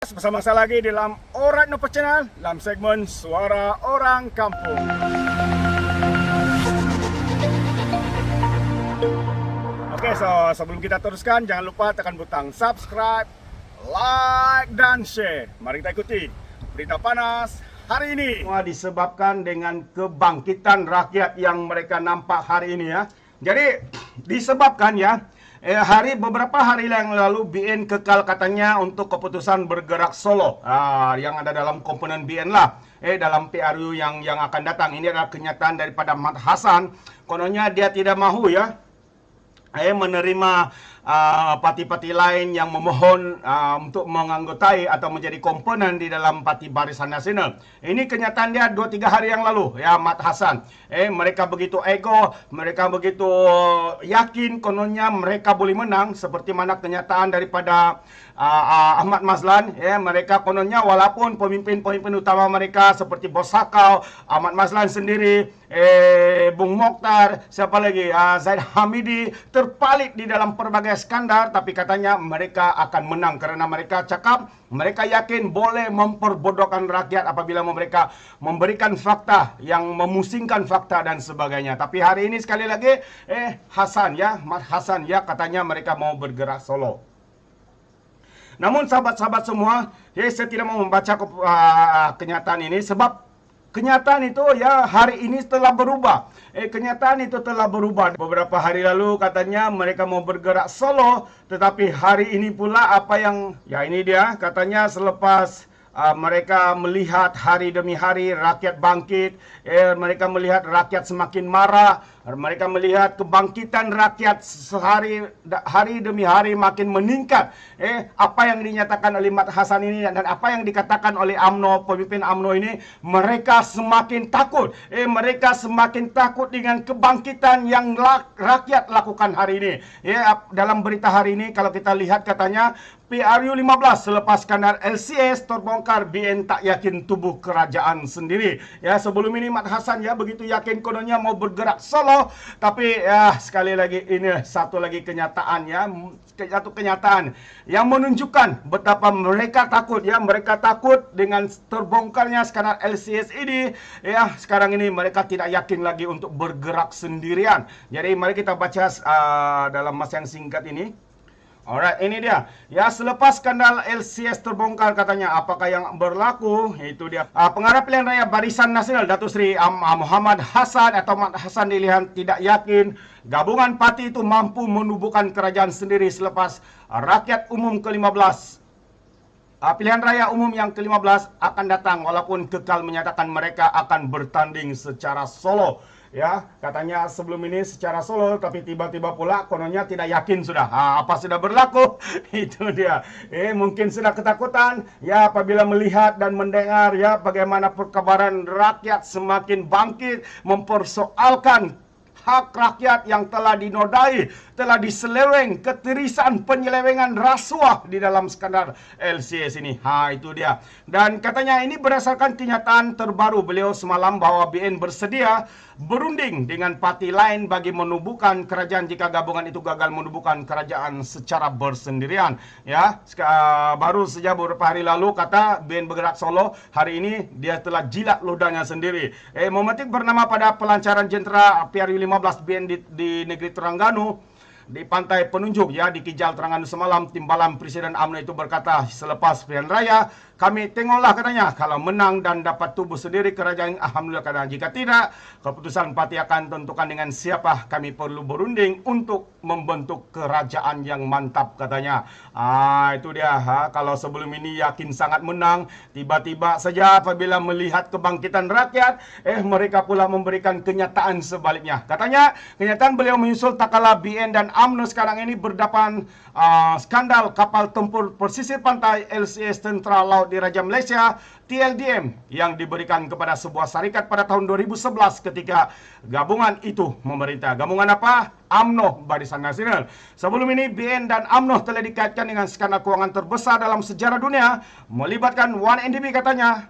Panas bersama saya lagi dalam Alright Nopo Channel dalam segmen Suara Orang Kampung. Oke, so sebelum kita teruskan, jangan lupa tekan butang subscribe, like, dan share. Mari kita ikuti berita panas hari ini. Semua disebabkan dengan kebangkitan rakyat yang mereka nampak hari ini ya. Jadi disebabkan ya, beberapa hari yang lalu BN kekal katanya untuk keputusan bergerak solo yang ada dalam komponen BN lah dalam PRU yang akan datang. Ini adalah kenyataan daripada Ahmad Hassan. Kononnya dia tidak mahu ya menerima parti-parti lain yang memohon untuk menganggotai atau menjadi komponen di dalam Parti Barisan Nasional. Ini kenyataan dia 2-3 hari yang lalu ya, Ahmad Hassan. Mereka begitu ego, mereka begitu yakin kononnya mereka boleh menang, seperti mana kenyataan daripada Ahmad Mazlan. Mereka kononnya walaupun pemimpin-pemimpin utama mereka seperti Bos Sakau, Ahmad Mazlan sendiri, Bung Mokhtar, siapa lagi, Zaid Hamidi, terpalit di dalam berbagai skandal, tapi katanya mereka akan menang karena mereka cakap, mereka yakin boleh memperbodohkan rakyat apabila mereka memberikan fakta yang memusingkan fakta dan sebagainya. Tapi hari ini sekali lagi Hassan ya katanya mereka mau bergerak solo. Namun sahabat-sahabat semua, saya tidak mau membaca kenyataan ini sebab kenyataan itu ya hari ini telah berubah. Kenyataan itu telah berubah. Beberapa hari lalu katanya mereka mau bergerak solo, tetapi hari ini pula apa yang ya ini dia katanya selepas mereka melihat hari demi hari rakyat bangkit, mereka melihat rakyat semakin marah, mereka melihat kebangkitan rakyat hari demi hari makin meningkat. Apa yang dinyatakan oleh Ahmad Hassan ini dan apa yang dikatakan oleh UMNO, pemimpin UMNO ini, mereka semakin takut. Mereka semakin takut dengan kebangkitan yang rakyat lakukan hari ini. Dalam berita hari ini kalau kita lihat katanya PRU 15 selepas skandal LCS terbongkar, BN tak yakin tubuh kerajaan sendiri. Ya, sebelum ini Ahmad Hassan ya begitu yakin kononnya mau bergerak solo, tapi ya sekali lagi ini satu lagi kenyataan ya, satu kenyataan yang menunjukkan betapa mereka takut ya, mereka takut dengan terbongkarnya skandal LCS ini ya. Sekarang ini mereka tidak yakin lagi untuk bergerak sendirian. Jadi mari kita baca dalam masa yang singkat ini. Alright, ini dia. Ya, selepas skandal LCS terbongkar katanya, apakah yang berlaku? Itu dia. Pengarah Pilihan Raya Barisan Nasional Datuk Seri Muhammad Hassan atau Ahmad Hassan dilihat tidak yakin gabungan parti itu mampu menubuhkan kerajaan sendiri selepas rakyat umum ke-15. Pilihan Raya Umum yang ke-15 akan datang walaupun kekal menyatakan mereka akan bertanding secara solo. Ya, katanya sebelum ini secara solo, tapi tiba-tiba pula kononnya tidak yakin sudah. Apa sudah berlaku? Itu dia. Mungkin sudah ketakutan ya apabila melihat dan mendengar ya bagaimana perkabaran rakyat semakin bangkit mempersoalkan hak rakyat yang telah dinodai, telah diseleweng, ketirisan penyelewengan rasuah di dalam skandal LCS ini. Itu dia. Dan katanya ini berdasarkan kenyataan terbaru beliau semalam bahwa BN bersedia berunding dengan parti lain bagi menubuhkan kerajaan jika gabungan itu gagal menubuhkan kerajaan secara bersendirian. Ya, baru saja beberapa hari lalu kata BN bergerak solo, hari ini dia telah jilat ludahnya sendiri. Memetik bernama pada pelancaran jentera PRU 15 BN di negeri Terengganu, di pantai penunjuk ya di Kijal Terengganu semalam, timbalan Presiden UMNO itu berkata selepas pilihan raya, kami tengoklah katanya kalau menang dan dapat tubuh sendiri kerajaan, alhamdulillah katanya. Jika tidak, keputusan parti akan tentukan dengan siapa kami perlu berunding untuk membentuk kerajaan yang mantap katanya. Itu dia. Kalau sebelum ini yakin sangat menang, tiba-tiba saja apabila melihat kebangkitan rakyat, mereka pula memberikan kenyataan sebaliknya. Katanya kenyataan beliau menyusul tak kalah BN dan UMNO sekarang ini berdepan skandal kapal tempur pesisir pantai LCS Tentera Laut di Raja Malaysia TLDM yang diberikan kepada sebuah syarikat pada tahun 2011 ketika gabungan itu memerintah. Gabungan apa? UMNO Barisan Nasional. Sebelum ini BN dan UMNO telah dikaitkan dengan skandal keuangan terbesar dalam sejarah dunia, melibatkan 1MDB katanya.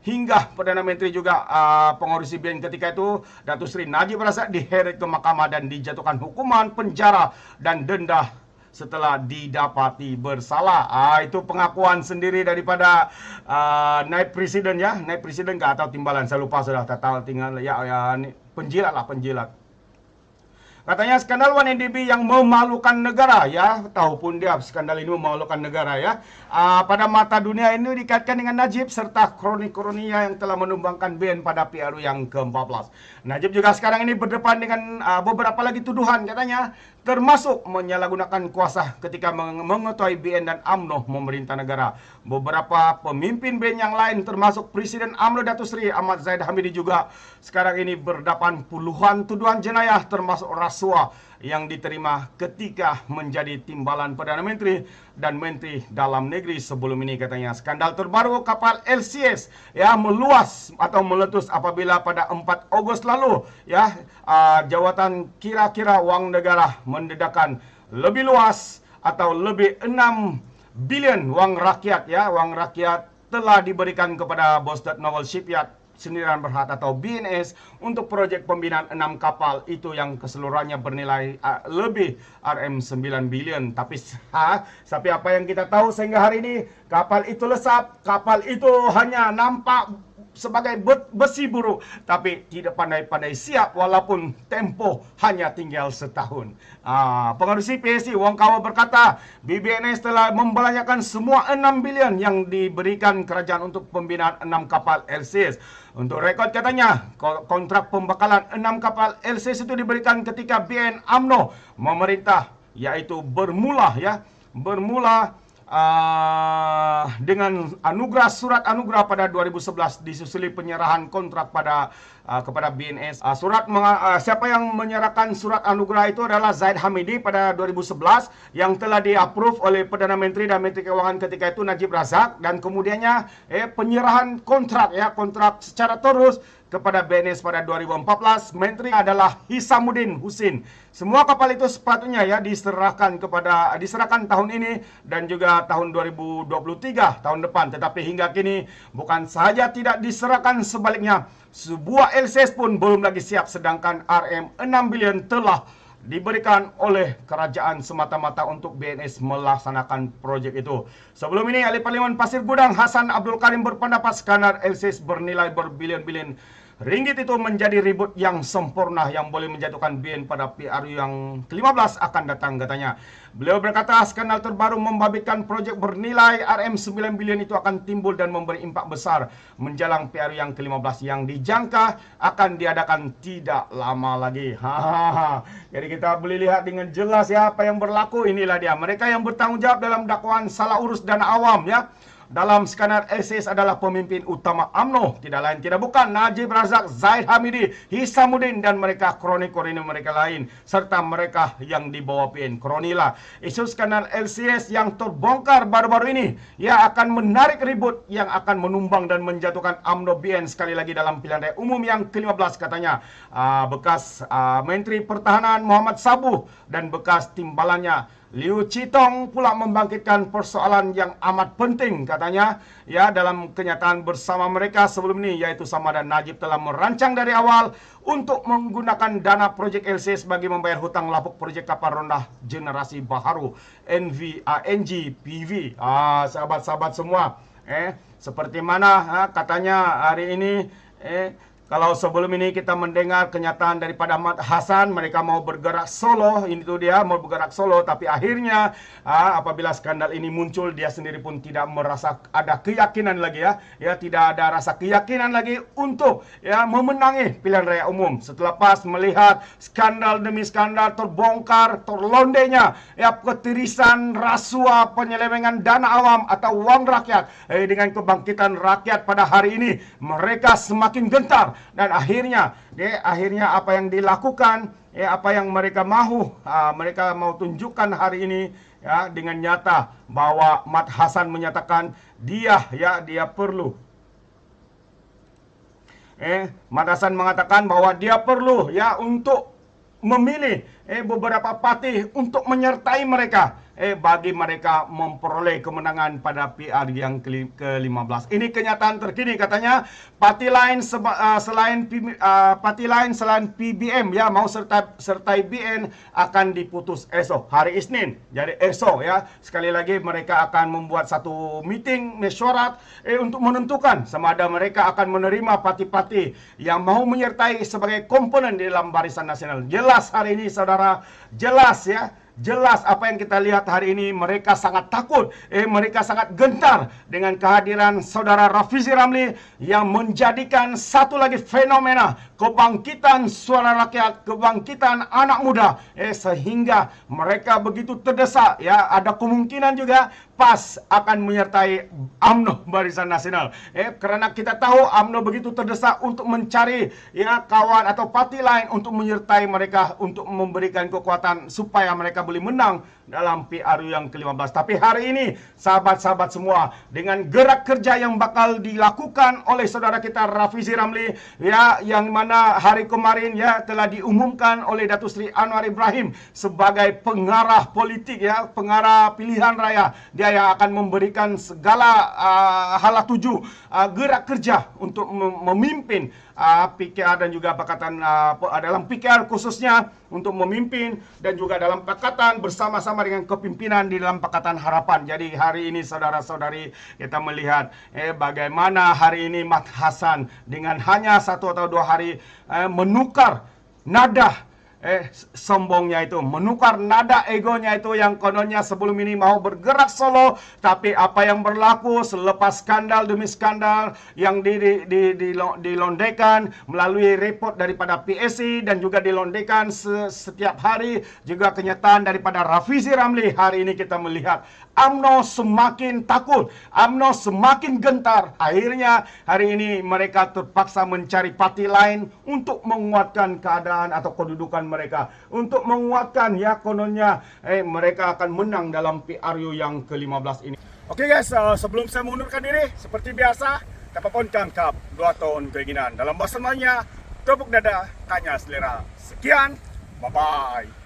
Hingga Perdana Menteri juga pengurusi BN ketika itu Datuk Seri Najib Razak diheret ke mahkamah dan dijatuhkan hukuman penjara dan denda setelah didapati bersalah. Itu pengakuan sendiri daripada naib presiden ya, naib presiden ke atau timbalan, saya lupa sudah, tak tinggal ya penjilat lah, penjilat. Katanya skandal 1MDB yang memalukan negara ya, tahu pun dia skandal ini memalukan negara ya. Pada mata dunia ini dikaitkan dengan Najib serta kroni-kroninya yang telah menumbangkan BN pada PRU yang ke-14. Najib juga sekarang ini berdepan dengan beberapa lagi tuduhan katanya, termasuk menyalahgunakan kuasa ketika mengetuai BN dan UMNO memerintah negara. Beberapa pemimpin BN yang lain termasuk Presiden UMNO Datuk Seri Ahmad Zahid Hamidi juga sekarang ini berdepan puluhan tuduhan jenayah termasuk rasuah yang diterima ketika menjadi timbalan Perdana Menteri dan Menteri Dalam Negeri sebelum ini katanya. Skandal terbaru kapal LCS ya meluas atau meletus apabila pada 4 Ogos lalu ya jawatan kira-kira wang negara mendedakan lebih luas atau lebih 6 bilion wang rakyat ya, wang rakyat telah diberikan kepada Bostad Naval Shipyard Sendirian Berhad atau BNS untuk proyek pembinaan 6 kapal itu yang keseluruhannya bernilai lebih RM9 bilion. Tapi apa yang kita tahu sehingga hari ini, kapal itu lesap, kapal itu hanya nampak sebagai besi buruk, tapi tidak pandai-pandai siap walaupun tempo hanya tinggal setahun. Pengerusi PSC Wong Kawa berkata, BBNS telah membelanjakan semua 6 bilion yang diberikan kerajaan untuk pembinaan 6 kapal LCS. Untuk rekod katanya, kontrak pembekalan 6 kapal LCS itu diberikan ketika BN UMNO memerintah, yaitu bermula dengan surat anugerah pada 2011 disusuli penyerahan kontrak kepada BNS. Siapa yang menyerahkan surat anugerah itu adalah Zahid Hamidi pada 2011 yang telah di-approve oleh Perdana Menteri dan Menteri Keuangan ketika itu Najib Razak, dan kemudiannya penyerahan kontrak secara terus kepada BNS pada 2014. Menteri adalah Hisamuddin Husin. Semua kapal itu sepatutnya ya diserahkan tahun ini dan juga tahun 2023 tahun depan. Tetapi hingga kini bukan saja tidak diserahkan, sebaliknya sebuah LCS pun belum lagi siap, sedangkan RM6 bilion telah diberikan oleh kerajaan semata-mata untuk BNS melaksanakan proyek itu. Sebelum ini, Ahli Parlimen Pasir Gudang Hasan Abdul Karim berpendapat skandal LCS bernilai berbilion-bilion ringgit itu menjadi ribut yang sempurna yang boleh menjatuhkan BN pada PRU yang ke-15 akan datang katanya. Beliau berkata skandal terbaru membabitkan proyek bernilai RM9 bilion itu akan timbul dan memberi impak besar menjelang PRU yang ke-15 yang dijangka akan diadakan tidak lama lagi. Jadi kita boleh lihat dengan jelas ya apa yang berlaku. Inilah dia mereka yang bertanggung jawab dalam dakwaan salah urus dana awam ya. Dalam skandal LCS adalah pemimpin utama UMNO, tidak lain tidak bukan Najib Razak, Zahid Hamidi, Hisamuddin dan mereka kroni-kroni mereka lain serta mereka yang dibawa PN. Kronilah isu skandal LCS yang terbongkar baru-baru ini ya akan menarik ribut yang akan menumbang dan menjatuhkan UMNO BN sekali lagi dalam pilihan raya umum yang ke-15 katanya. Bekas Menteri Pertahanan Muhammad Sabuh dan bekas timbalannya Liu Chitong pula membangkitkan persoalan yang amat penting katanya ya dalam kenyataan bersama mereka sebelum ini, yaitu Sama dan Najib telah merancang dari awal untuk menggunakan dana proyek LCS bagi membayar hutang lapuk proyek kapal ronda generasi baharu NGPV. Sahabat-sahabat semua, seperti mana katanya hari ini kalau sebelum ini kita mendengar kenyataan daripada Ahmad Hasan, mereka mau bergerak solo, ini tuh dia mau bergerak solo, tapi akhirnya apabila skandal ini muncul, dia sendiri pun tidak merasa ada keyakinan lagi ya tidak ada rasa keyakinan lagi untuk ya memenangi pilihan raya umum. Setelah pas melihat skandal demi skandal terbongkar, terlondenya ya ketirisan, rasuah, penyelewengan dana awam atau uang rakyat dengan kebangkitan rakyat pada hari ini, mereka semakin gentar. Dan akhirnya apa yang dilakukan, apa yang mereka mau tunjukkan hari ini ya dengan nyata bahwa Ahmad Hasan menyatakan dia perlu. Ahmad Hasan mengatakan bahwa dia perlu ya untuk memilih beberapa parti untuk menyertai mereka bagi mereka memperoleh kemenangan pada PR yang ke-15. Ini kenyataan terkini, katanya parti lain selain PBM ya mau sertai BN akan diputus esok hari Isnin. Jadi esok ya, sekali lagi mereka akan membuat satu meeting mesyuarat untuk menentukan sama ada mereka akan menerima parti-parti yang mau menyertai sebagai komponen di dalam Barisan Nasional. Jelas hari ini saudara, jelas ya. Jelas apa yang kita lihat hari ini, mereka sangat takut, mereka sangat gentar dengan kehadiran saudara Rafizi Ramli yang menjadikan satu lagi fenomena kebangkitan suara rakyat, kebangkitan anak muda, sehingga mereka begitu terdesak ya, ada kemungkinan juga PAS akan menyertai UMNO Barisan Nasional. Karena kita tahu UMNO begitu terdesak untuk mencari ya kawan atau parti lain untuk menyertai mereka, untuk memberikan kekuatan supaya mereka boleh menang dalam PRU yang ke-15. Tapi hari ini sahabat-sahabat semua, dengan gerak kerja yang bakal dilakukan oleh saudara kita Rafizi Ramli ya, yang mana hari kemarin ya telah diumumkan oleh Datuk Seri Anwar Ibrahim sebagai pengarah politik ya, pengarah pilihan raya. Dia yang akan memberikan segala hala tuju gerak kerja untuk memimpin PKR dan juga Pakatan dalam PKR khususnya untuk memimpin dan juga dalam Pakatan bersama-sama dengan kepimpinan di dalam Pakatan Harapan. Jadi hari ini saudara-saudari kita melihat bagaimana hari ini Mat Hasan dengan hanya 1 atau 2 hari menukar nada sombongnya itu, menukar nada egonya itu yang kononnya sebelum ini mau bergerak solo, tapi apa yang berlaku selepas skandal demi skandal yang dilondekan melalui report daripada PSC dan juga dilondekan setiap hari, juga kenyataan daripada Rafizi Ramli. Hari ini kita melihat UMNO semakin takut, UMNO semakin gentar. Akhirnya hari ini mereka terpaksa mencari parti lain untuk menguatkan keadaan atau kedudukan mereka, untuk menguatkan ya kononnya mereka akan menang dalam PRU yang ke-15 ini. Oke guys, sebelum saya mengundurkan diri, seperti biasa, apapun tangkap 2 tahun keinginan. Dalam bahasa Melayu, tepuk dada, tanya selera. Sekian, bye-bye.